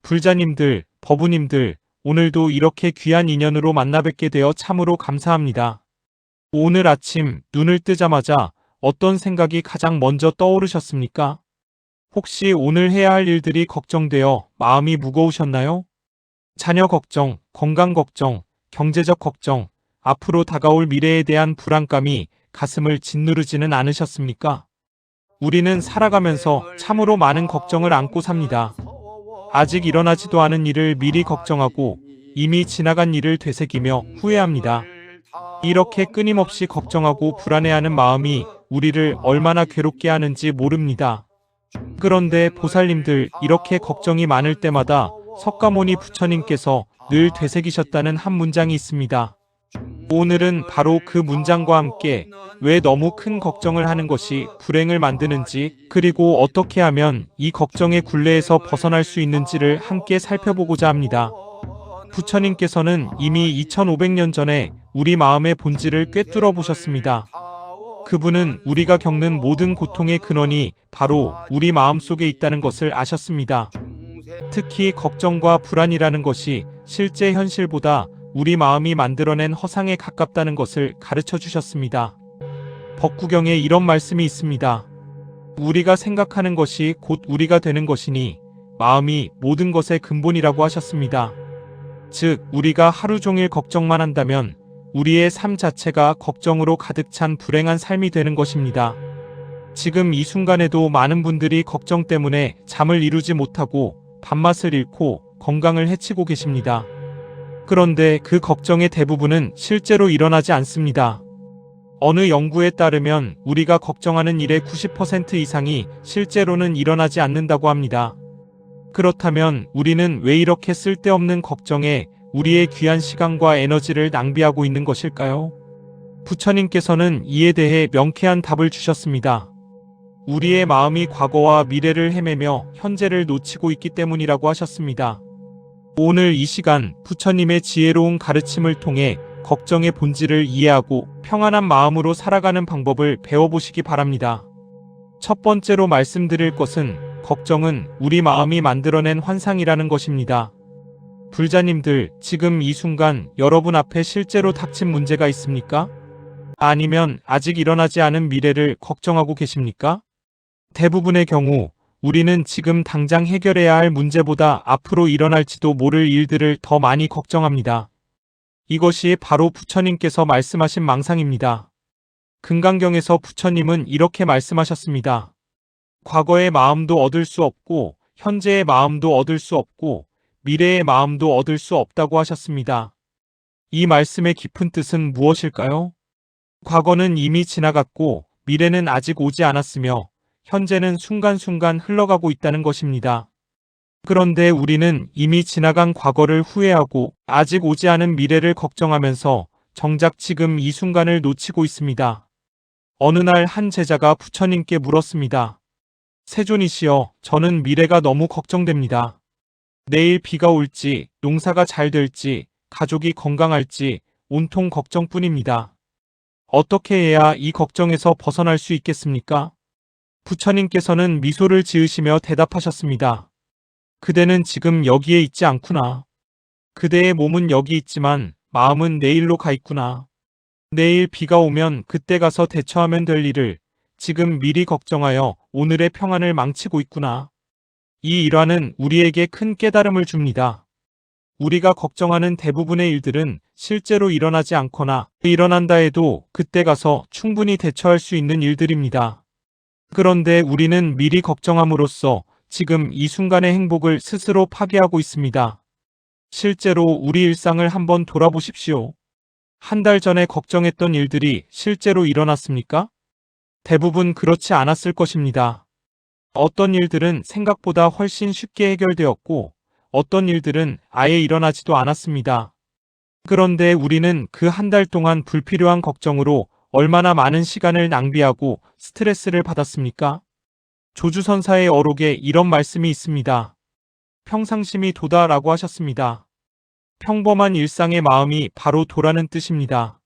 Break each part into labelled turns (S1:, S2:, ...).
S1: 불자님들, 법우님들, 오늘도 이렇게 귀한 인연으로 만나 뵙게 되어 참으로 감사합니다. 오늘 아침 눈을 뜨자마자 어떤 생각이 가장 먼저 떠오르셨습니까? 혹시 오늘 해야 할 일들이 걱정되어 마음이 무거우셨나요? 자녀 걱정, 건강 걱정, 경제적 걱정, 앞으로 다가올 미래에 대한 불안감이 가슴을 짓누르지는 않으셨습니까? 우리는 살아가면서 참으로 많은 걱정을 안고 삽니다. 아직 일어나지도 않은 일을 미리 걱정하고 이미 지나간 일을 되새기며 후회합니다. 이렇게 끊임없이 걱정하고 불안해하는 마음이 우리를 얼마나 괴롭게 하는지 모릅니다. 그런데 보살님들, 이렇게 걱정이 많을 때마다 석가모니 부처님께서 늘 되새기셨다는 한 문장이 있습니다. 오늘은 바로 그 문장과 함께 왜 너무 큰 걱정을 하는 것이 불행을 만드는지, 그리고 어떻게 하면 이 걱정의 굴레에서 벗어날 수 있는지를 함께 살펴보고자 합니다. 부처님께서는 이미 2500년 전에 우리 마음의 본질을 꿰뚫어 보셨습니다. 그분은 우리가 겪는 모든 고통의 근원이 바로 우리 마음 속에 있다는 것을 아셨습니다. 특히 걱정과 불안이라는 것이 실제 현실보다 우리 마음이 만들어낸 허상에 가깝다는 것을 가르쳐 주셨습니다. 법구경에 이런 말씀이 있습니다. 우리가 생각하는 것이 곧 우리가 되는 것이니 마음이 모든 것의 근본이라고 하셨습니다. 즉, 우리가 하루 종일 걱정만 한다면 우리의 삶 자체가 걱정으로 가득 찬 불행한 삶이 되는 것입니다. 지금 이 순간에도 많은 분들이 걱정 때문에 잠을 이루지 못하고 밥맛을 잃고 건강을 해치고 계십니다. 그런데 그 걱정의 대부분은 실제로 일어나지 않습니다. 어느 연구에 따르면 우리가 걱정하는 일의 90% 이상이 실제로는 일어나지 않는다고 합니다. 그렇다면 우리는 왜 이렇게 쓸데없는 걱정에 우리의 귀한 시간과 에너지를 낭비하고 있는 것일까요? 부처님께서는 이에 대해 명쾌한 답을 주셨습니다. 우리의 마음이 과거와 미래를 헤매며 현재를 놓치고 있기 때문이라고 하셨습니다. 오늘 이 시간 부처님의 지혜로운 가르침을 통해 걱정의 본질을 이해하고 평안한 마음으로 살아가는 방법을 배워보시기 바랍니다. 첫 번째로 말씀드릴 것은 걱정은 우리 마음이 만들어낸 환상이라는 것입니다. 불자님들, 지금 이 순간 여러분 앞에 실제로 닥친 문제가 있습니까? 아니면 아직 일어나지 않은 미래를 걱정하고 계십니까? 대부분의 경우 우리는 지금 당장 해결해야 할 문제보다 앞으로 일어날지도 모를 일들을 더 많이 걱정합니다. 이것이 바로 부처님께서 말씀하신 망상입니다. 금강경에서 부처님은 이렇게 말씀하셨습니다. 과거의 마음도 얻을 수 없고 현재의 마음도 얻을 수 없고 미래의 마음도 얻을 수 없다고 하셨습니다. 이 말씀의 깊은 뜻은 무엇일까요? 과거는 이미 지나갔고 미래는 아직 오지 않았으며 현재는 순간순간 흘러가고 있다는 것입니다. 그런데 우리는 이미 지나간 과거를 후회하고 아직 오지 않은 미래를 걱정하면서 정작 지금 이 순간을 놓치고 있습니다. 어느 날 한 제자가 부처님께 물었습니다. 세존이시여, 저는 미래가 너무 걱정됩니다. 내일 비가 올지, 농사가 잘 될지, 가족이 건강할지 온통 걱정뿐입니다. 어떻게 해야 이 걱정에서 벗어날 수 있겠습니까? 부처님께서는 미소를 지으시며 대답하셨습니다. 그대는 지금 여기에 있지 않구나. 그대의 몸은 여기 있지만 마음은 내일로 가 있구나. 내일 비가 오면 그때 가서 대처하면 될 일을 지금 미리 걱정하여 오늘의 평안을 망치고 있구나. 이 일화는 우리에게 큰 깨달음을 줍니다. 우리가 걱정하는 대부분의 일들은 실제로 일어나지 않거나 일어난다 해도 그때 가서 충분히 대처할 수 있는 일들입니다. 그런데 우리는 미리 걱정함으로써 지금 이 순간의 행복을 스스로 파괴하고 있습니다. 실제로 우리 일상을 한번 돌아보십시오. 한 달 전에 걱정했던 일들이 실제로 일어났습니까? 대부분 그렇지 않았을 것입니다. 어떤 일들은 생각보다 훨씬 쉽게 해결되었고 어떤 일들은 아예 일어나지도 않았습니다. 그런데 우리는 그 한 달 동안 불필요한 걱정으로 얼마나 많은 시간을 낭비하고 스트레스를 받았습니까? 조주선사의 어록에 이런 말씀이 있습니다. 평상심이 도다라고 하셨습니다. 평범한 일상의 마음이 바로 도라는 뜻입니다.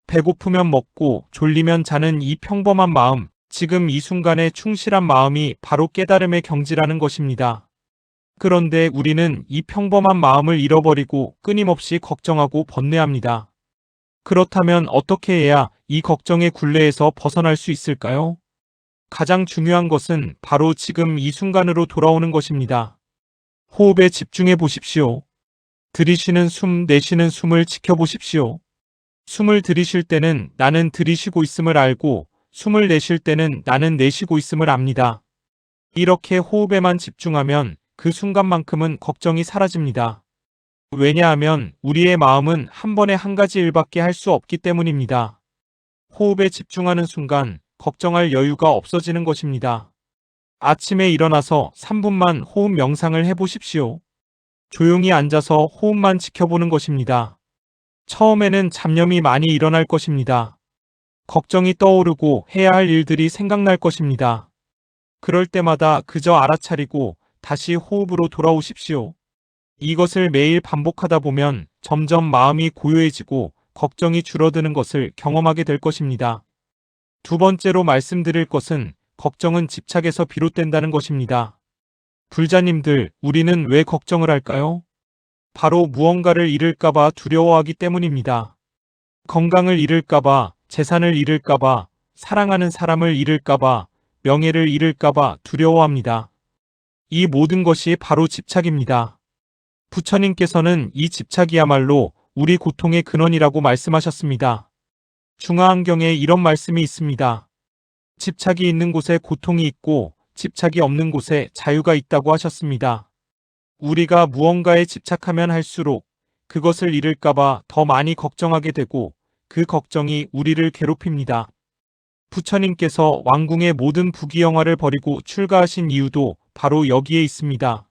S1: 배고프면 먹고 졸리면 자는 이 평범한 마음, 지금 이 순간에 충실한 마음이 바로 깨달음의 경지라는 것입니다. 그런데 우리는 이 평범한 마음을 잃어버리고 끊임없이 걱정하고 번뇌합니다. 그렇다면 어떻게 해야 이 걱정의 굴레에서 벗어날 수 있을까요? 가장 중요한 것은 바로 지금 이 순간으로 돌아오는 것입니다. 호흡에 집중해 보십시오. 들이쉬는 숨, 내쉬는 숨을 지켜보십시오. 숨을 들이쉴 때는 나는 들이쉬고 있음을 알고, 숨을 내쉴 때는 나는 내쉬고 있음을 압니다. 이렇게 호흡에만 집중하면 그 순간만큼은 걱정이 사라집니다. 왜냐하면 우리의 마음은 한 번에 한 가지 일밖에 할 수 없기 때문입니다. 호흡에 집중하는 순간 걱정할 여유가 없어지는 것입니다. 아침에 일어나서 3분만 호흡 명상을 해보십시오. 조용히 앉아서 호흡만 지켜보는 것입니다. 처음에는 잡념이 많이 일어날 것입니다. 걱정이 떠오르고 해야 할 일들이 생각날 것입니다. 그럴 때마다 그저 알아차리고 다시 호흡으로 돌아오십시오. 이것을 매일 반복하다 보면 점점 마음이 고요해지고 걱정이 줄어드는 것을 경험하게 될 것입니다. 두 번째로 말씀드릴 것은 걱정은 집착에서 비롯된다는 것입니다. 불자님들, 우리는 왜 걱정을 할까요? 바로 무언가를 잃을까봐 두려워하기 때문입니다. 건강을 잃을까봐, 재산을 잃을까봐, 사랑하는 사람을 잃을까봐, 명예를 잃을까봐 두려워합니다. 이 모든 것이 바로 집착입니다. 부처님께서는 이 집착이야말로 우리 고통의 근원이라고 말씀하셨습니다. 중화안경에 이런 말씀이 있습니다. 집착이 있는 곳에 고통이 있고 집착이 없는 곳에 자유가 있다고 하셨습니다. 우리가 무언가에 집착하면 할수록 그것을 잃을까봐 더 많이 걱정하게 되고 그 걱정이 우리를 괴롭힙니다. 부처님께서 왕궁의 모든 부귀영화를 버리고 출가하신 이유도 바로 여기에 있습니다.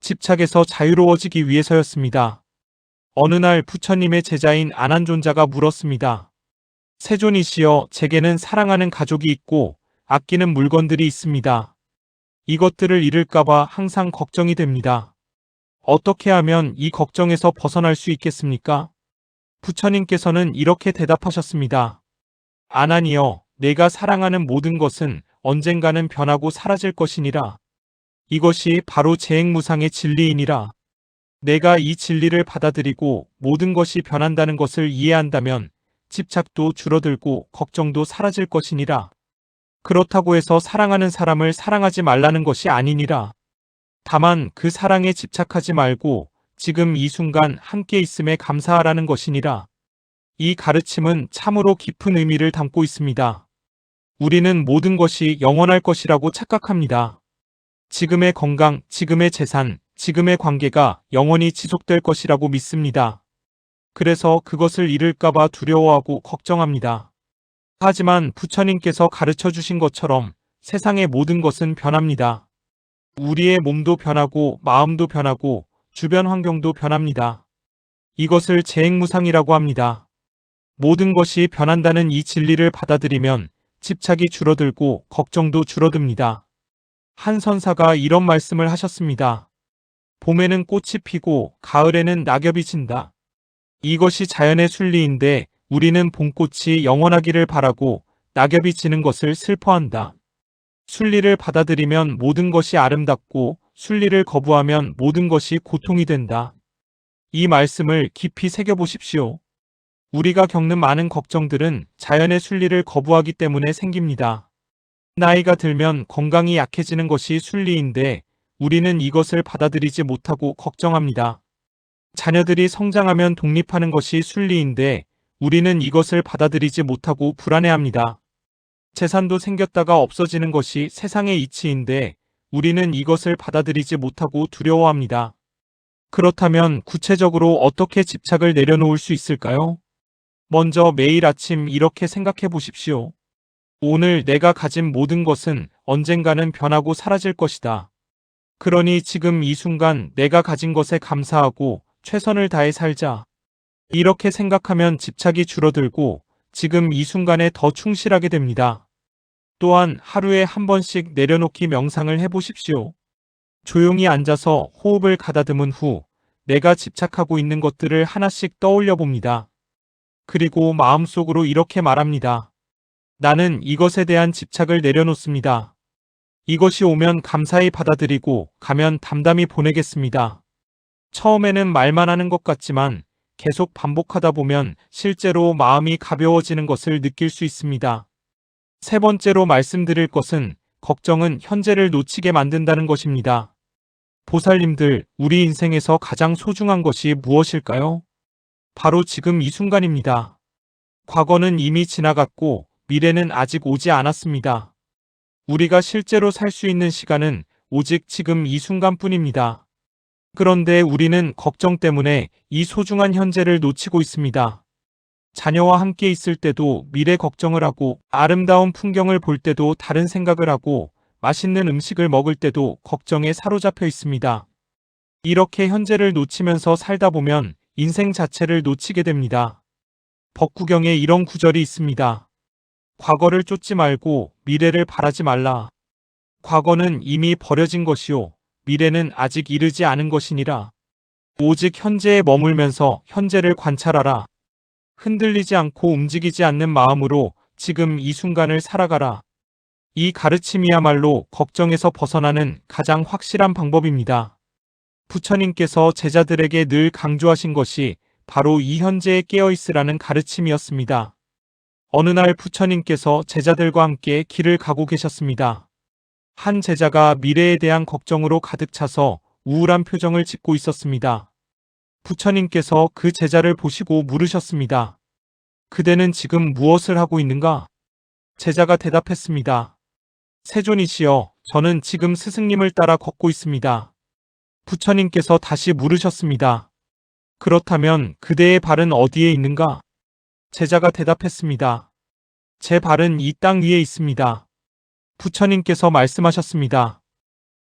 S1: 집착에서 자유로워지기 위해서였습니다. 어느 날 부처님의 제자인 안한존자가 물었습니다. 세존이시여, 제게는 사랑하는 가족이 있고 아끼는 물건들이 있습니다. 이것들을 잃을까봐 항상 걱정이 됩니다. 어떻게 하면 이 걱정에서 벗어날 수 있겠습니까? 부처님께서는 이렇게 대답하셨습니다. 안한이여, 내가 사랑하는 모든 것은 언젠가는 변하고 사라질 것이니라. 이것이 바로 재행무상의 진리이니라. 내가 이 진리를 받아들이고 모든 것이 변한다는 것을 이해한다면 집착도 줄어들고 걱정도 사라질 것이니라. 그렇다고 해서 사랑하는 사람을 사랑하지 말라는 것이 아니니라. 다만 그 사랑에 집착하지 말고 지금 이 순간 함께 있음에 감사하라는 것이니라. 이 가르침은 참으로 깊은 의미를 담고 있습니다. 우리는 모든 것이 영원할 것이라고 착각합니다. 지금의 건강, 지금의 재산, 지금의 관계가 영원히 지속될 것이라고 믿습니다. 그래서 그것을 잃을까봐 두려워하고 걱정합니다. 하지만 부처님께서 가르쳐 주신 것처럼 세상의 모든 것은 변합니다. 우리의 몸도 변하고 마음도 변하고 주변 환경도 변합니다. 이것을 재행무상이라고 합니다. 모든 것이 변한다는 이 진리를 받아들이면 집착이 줄어들고 걱정도 줄어듭니다. 한 선사가 이런 말씀을 하셨습니다. 봄에는 꽃이 피고 가을에는 낙엽이 진다. 이것이 자연의 순리인데 우리는 봄꽃이 영원하기를 바라고 낙엽이 지는 것을 슬퍼한다. 순리를 받아들이면 모든 것이 아름답고 순리를 거부하면 모든 것이 고통이 된다. 이 말씀을 깊이 새겨보십시오. 우리가 겪는 많은 걱정들은 자연의 순리를 거부하기 때문에 생깁니다. 나이가 들면 건강이 약해지는 것이 순리인데 우리는 이것을 받아들이지 못하고 걱정합니다. 자녀들이 성장하면 독립하는 것이 순리인데 우리는 이것을 받아들이지 못하고 불안해합니다. 재산도 생겼다가 없어지는 것이 세상의 이치인데 우리는 이것을 받아들이지 못하고 두려워합니다. 그렇다면 구체적으로 어떻게 집착을 내려놓을 수 있을까요? 먼저 매일 아침 이렇게 생각해 보십시오. 오늘 내가 가진 모든 것은 언젠가는 변하고 사라질 것이다. 그러니 지금 이 순간 내가 가진 것에 감사하고 최선을 다해 살자. 이렇게 생각하면 집착이 줄어들고 지금 이 순간에 더 충실하게 됩니다. 또한 하루에 한 번씩 내려놓기 명상을 해보십시오. 조용히 앉아서 호흡을 가다듬은 후 내가 집착하고 있는 것들을 하나씩 떠올려 봅니다. 그리고 마음속으로 이렇게 말합니다. 나는 이것에 대한 집착을 내려놓습니다. 이것이 오면 감사히 받아들이고 가면 담담히 보내겠습니다. 처음에는 말만 하는 것 같지만 계속 반복하다 보면 실제로 마음이 가벼워지는 것을 느낄 수 있습니다. 세 번째로 말씀드릴 것은 걱정은 현재를 놓치게 만든다는 것입니다. 보살님들, 우리 인생에서 가장 소중한 것이 무엇일까요? 바로 지금 이 순간입니다. 과거는 이미 지나갔고 미래는 아직 오지 않았습니다. 우리가 실제로 살 수 있는 시간은 오직 지금 이 순간뿐입니다. 그런데 우리는 걱정 때문에 이 소중한 현재를 놓치고 있습니다. 자녀와 함께 있을 때도 미래 걱정을 하고, 아름다운 풍경을 볼 때도 다른 생각을 하고, 맛있는 음식을 먹을 때도 걱정에 사로잡혀 있습니다. 이렇게 현재를 놓치면서 살다 보면 인생 자체를 놓치게 됩니다. 법구경에 이런 구절이 있습니다. 과거를 쫓지 말고 미래를 바라지 말라. 과거는 이미 버려진 것이요, 미래는 아직 이르지 않은 것이니라. 오직 현재에 머물면서 현재를 관찰하라. 흔들리지 않고 움직이지 않는 마음으로 지금 이 순간을 살아가라. 이 가르침이야말로 걱정에서 벗어나는 가장 확실한 방법입니다. 부처님께서 제자들에게 늘 강조하신 것이 바로 이 현재에 깨어있으라는 가르침이었습니다. 어느 날 부처님께서 제자들과 함께 길을 가고 계셨습니다. 한 제자가 미래에 대한 걱정으로 가득 차서 우울한 표정을 짓고 있었습니다. 부처님께서 그 제자를 보시고 물으셨습니다. 그대는 지금 무엇을 하고 있는가? 제자가 대답했습니다. 세존이시여, 저는 지금 스승님을 따라 걷고 있습니다. 부처님께서 다시 물으셨습니다. 그렇다면 그대의 발은 어디에 있는가? 제자가 대답했습니다. 제 발은 이 땅 위에 있습니다. 부처님께서 말씀하셨습니다.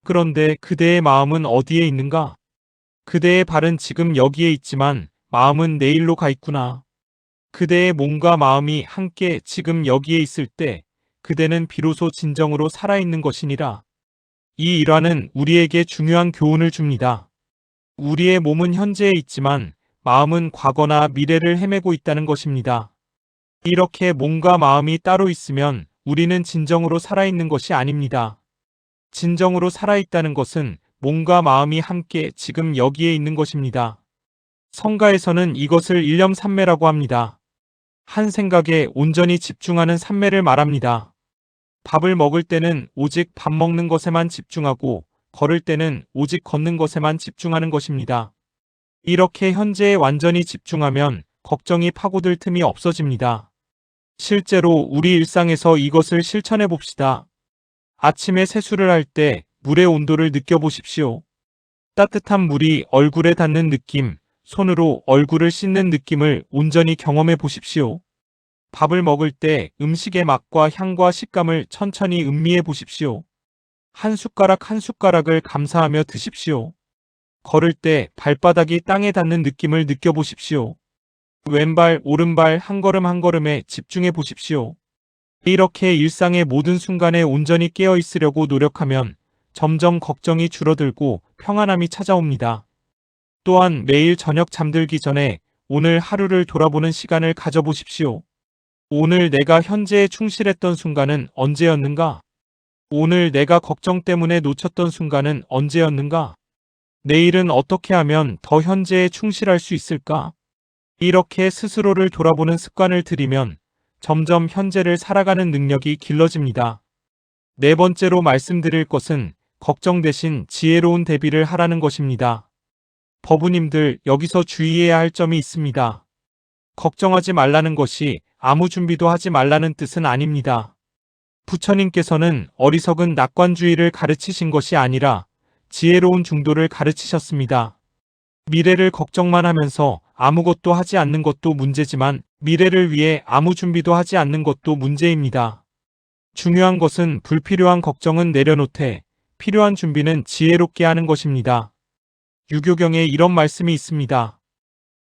S1: 그런데 그대의 마음은 어디에 있는가? 그대의 발은 지금 여기에 있지만 마음은 내일로 가 있구나. 그대의 몸과 마음이 함께 지금 여기에 있을 때 그대는 비로소 진정으로 살아있는 것이니라. 이 일화는 우리에게 중요한 교훈을 줍니다. 우리의 몸은 현재에 있지만 마음은 과거나 미래를 헤매고 있다는 것입니다. 이렇게 몸과 마음이 따로 있으면 우리는 진정으로 살아있는 것이 아닙니다. 진정으로 살아있다는 것은 몸과 마음이 함께 지금 여기에 있는 것입니다. 성가에서는 이것을 일념삼매라고 합니다. 한 생각에 온전히 집중하는 삼매를 말합니다. 밥을 먹을 때는 오직 밥 먹는 것에만 집중하고, 걸을 때는 오직 걷는 것에만 집중하는 것입니다. 이렇게 현재에 완전히 집중하면 걱정이 파고들 틈이 없어집니다. 실제로 우리 일상에서 이것을 실천해 봅시다. 아침에 세수를 할 때 물의 온도를 느껴보십시오. 따뜻한 물이 얼굴에 닿는 느낌, 손으로 얼굴을 씻는 느낌을 온전히 경험해 보십시오. 밥을 먹을 때 음식의 맛과 향과 식감을 천천히 음미해 보십시오. 한 숟가락 한 숟가락을 감사하며 드십시오. 걸을 때 발바닥이 땅에 닿는 느낌을 느껴보십시오. 왼발, 오른발 한 걸음 한 걸음에 집중해 보십시오. 이렇게 일상의 모든 순간에 온전히 깨어 있으려고 노력하면 점점 걱정이 줄어들고 평안함이 찾아옵니다. 또한 매일 저녁 잠들기 전에 오늘 하루를 돌아보는 시간을 가져보십시오. 오늘 내가 현재에 충실했던 순간은 언제였는가? 오늘 내가 걱정 때문에 놓쳤던 순간은 언제였는가? 내일은 어떻게 하면 더 현재에 충실할 수 있을까? 이렇게 스스로를 돌아보는 습관을 들이면 점점 현재를 살아가는 능력이 길러집니다. 네 번째로 말씀드릴 것은 걱정 대신 지혜로운 대비를 하라는 것입니다. 법우님들, 여기서 주의해야 할 점이 있습니다. 걱정하지 말라는 것이 아무 준비도 하지 말라는 뜻은 아닙니다. 부처님께서는 어리석은 낙관주의를 가르치신 것이 아니라 지혜로운 중도를 가르치셨습니다. 미래를 걱정만 하면서 아무것도 하지 않는 것도 문제지만 미래를 위해 아무 준비도 하지 않는 것도 문제입니다. 중요한 것은 불필요한 걱정은 내려놓되 필요한 준비는 지혜롭게 하는 것입니다. 유교경에 이런 말씀이 있습니다.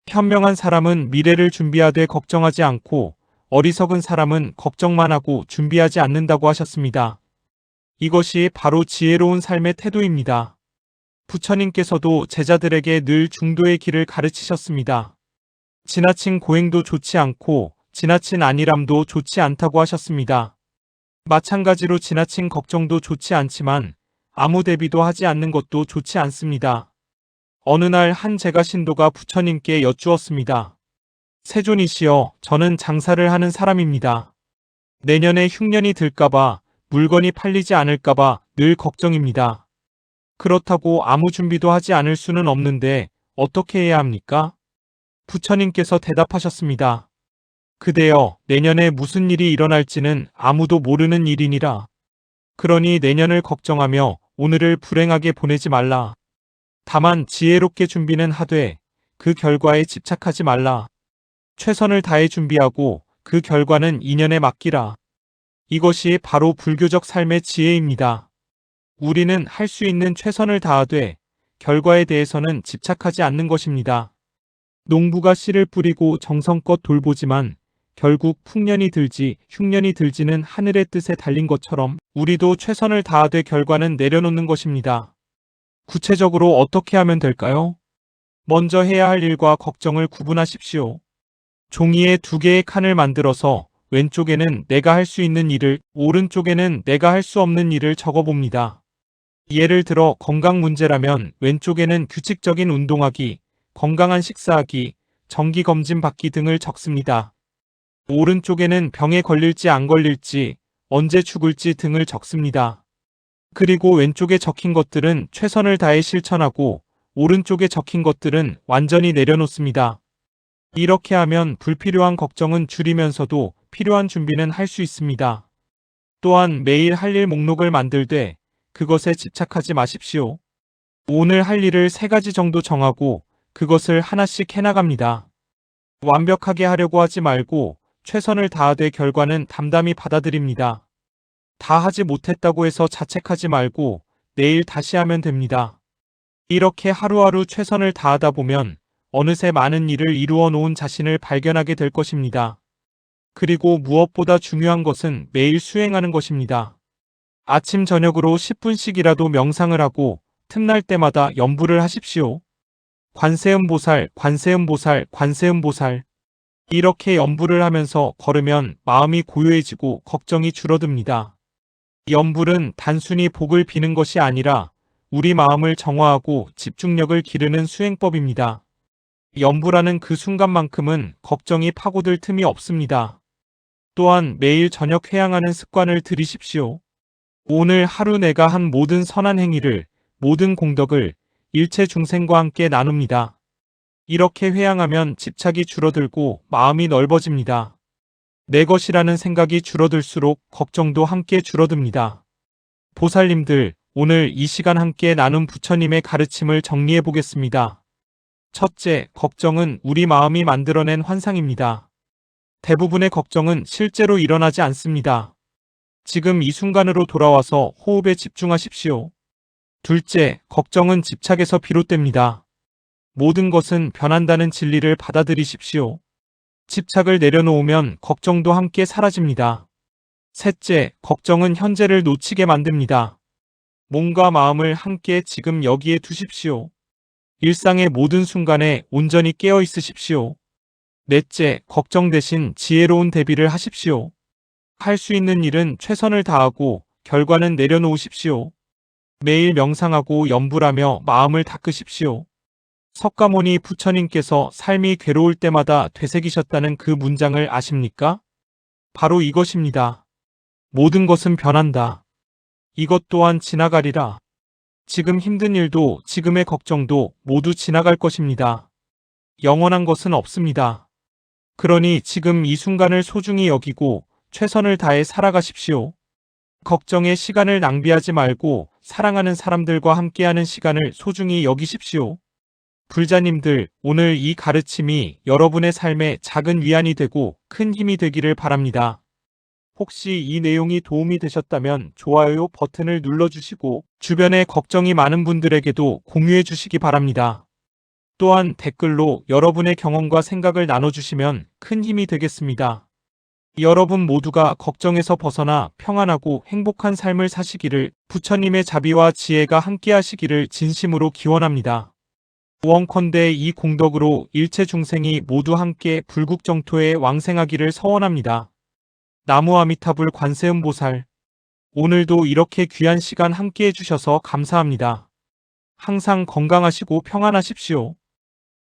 S1: 현명한 사람은 미래를 준비하되 걱정하지 않고 어리석은 사람은 걱정만 하고 준비하지 않는다고 하셨습니다. 이것이 바로 지혜로운 삶의 태도입니다. 부처님께서도 제자들에게 늘 중도의 길을 가르치셨습니다. 지나친 고행도 좋지 않고 지나친 안일함도 좋지 않다고 하셨습니다. 마찬가지로 지나친 걱정도 좋지 않지만 아무 대비도 하지 않는 것도 좋지 않습니다. 어느 날 한 제가 신도가 부처님께 여쭈었습니다. 세존이시여, 저는 장사를 하는 사람입니다. 내년에 흉년이 들까봐, 물건이 팔리지 않을까봐 늘 걱정입니다. 그렇다고 아무 준비도 하지 않을 수는 없는데 어떻게 해야 합니까? 부처님께서 대답하셨습니다. 그대여, 내년에 무슨 일이 일어날지는 아무도 모르는 일이니라. 그러니 내년을 걱정하며 오늘을 불행하게 보내지 말라. 다만 지혜롭게 준비는 하되 그 결과에 집착하지 말라. 최선을 다해 준비하고 그 결과는 인연에 맡기라. 이것이 바로 불교적 삶의 지혜입니다. 우리는 할 수 있는 최선을 다하되 결과에 대해서는 집착하지 않는 것입니다. 농부가 씨를 뿌리고 정성껏 돌보지만 결국 풍년이 들지 흉년이 들지는 하늘의 뜻에 달린 것처럼 우리도 최선을 다하되 결과는 내려놓는 것입니다. 구체적으로 어떻게 하면 될까요? 먼저 해야 할 일과 걱정을 구분하십시오. 종이에 2개의 칸을 만들어서 왼쪽에는 내가 할 수 있는 일을, 오른쪽에는 내가 할 수 없는 일을 적어봅니다. 예를 들어 건강 문제라면 왼쪽에는 규칙적인 운동하기, 건강한 식사하기, 정기검진 받기 등을 적습니다. 오른쪽에는 병에 걸릴지 안 걸릴지, 언제 죽을지 등을 적습니다. 그리고 왼쪽에 적힌 것들은 최선을 다해 실천하고 오른쪽에 적힌 것들은 완전히 내려놓습니다. 이렇게 하면 불필요한 걱정은 줄이면서도 필요한 준비는 할 수 있습니다. 또한 매일 할 일 목록을 만들되 그것에 집착하지 마십시오. 오늘 할 일을 3가지 정도 정하고 그것을 하나씩 해나갑니다. 완벽하게 하려고 하지 말고 최선을 다하되 결과는 담담히 받아들입니다. 다 하지 못했다고 해서 자책하지 말고 내일 다시 하면 됩니다. 이렇게 하루하루 최선을 다하다 보면 어느새 많은 일을 이루어 놓은 자신을 발견하게 될 것입니다. 그리고 무엇보다 중요한 것은 매일 수행하는 것입니다. 아침 저녁으로 10분씩이라도 명상을 하고 틈날 때마다 염불을 하십시오. 관세음보살, 관세음보살, 관세음보살. 이렇게 염불을 하면서 걸으면 마음이 고요해지고 걱정이 줄어듭니다. 염불은 단순히 복을 비는 것이 아니라 우리 마음을 정화하고 집중력을 기르는 수행법입니다. 염불하는 그 순간만큼은 걱정이 파고들 틈이 없습니다. 또한 매일 저녁 회양하는 습관을 들이십시오. 오늘 하루 내가 한 모든 선한 행위를, 모든 공덕을 일체 중생과 함께 나눕니다. 이렇게 회양하면 집착이 줄어들고 마음이 넓어집니다. 내 것이라는 생각이 줄어들수록 걱정도 함께 줄어듭니다. 보살님들, 오늘 이 시간 함께 나눈 부처님의 가르침을 정리해 보겠습니다. 첫째, 걱정은 우리 마음이 만들어낸 환상입니다. 대부분의 걱정은 실제로 일어나지 않습니다. 지금 이 순간으로 돌아와서 호흡에 집중하십시오. 둘째, 걱정은 집착에서 비롯됩니다. 모든 것은 변한다는 진리를 받아들이십시오. 집착을 내려놓으면 걱정도 함께 사라집니다. 셋째, 걱정은 현재를 놓치게 만듭니다. 몸과 마음을 함께 지금 여기에 두십시오. 일상의 모든 순간에 온전히 깨어 있으십시오. 넷째, 걱정 대신 지혜로운 대비를 하십시오. 할 수 있는 일은 최선을 다하고 결과는 내려놓으십시오. 매일 명상하고 염불하며 마음을 닦으십시오. 석가모니 부처님께서 삶이 괴로울 때마다 되새기셨다는 그 문장을 아십니까? 바로 이것입니다. 모든 것은 변한다. 이것 또한 지나가리라. 지금 힘든 일도 지금의 걱정도 모두 지나갈 것입니다. 영원한 것은 없습니다. 그러니 지금 이 순간을 소중히 여기고 최선을 다해 살아가십시오. 걱정에 시간을 낭비하지 말고 사랑하는 사람들과 함께하는 시간을 소중히 여기십시오. 불자님들, 오늘 이 가르침이 여러분의 삶에 작은 위안이 되고 큰 힘이 되기를 바랍니다. 혹시 이 내용이 도움이 되셨다면 좋아요 버튼을 눌러주시고 주변에 걱정이 많은 분들에게도 공유해 주시기 바랍니다. 또한 댓글로 여러분의 경험과 생각을 나눠주시면 큰 힘이 되겠습니다. 여러분 모두가 걱정에서 벗어나 평안하고 행복한 삶을 사시기를 부처님의 자비와 지혜가 함께하시기를 진심으로 기원합니다. 원컨대 이 공덕으로 일체 중생이 모두 함께 불국정토에 왕생하기를 서원합니다. 나무 아미타불 관세음보살 오늘도 이렇게 귀한 시간 함께 해주셔서 감사합니다. 항상 건강하시고 평안하십시오.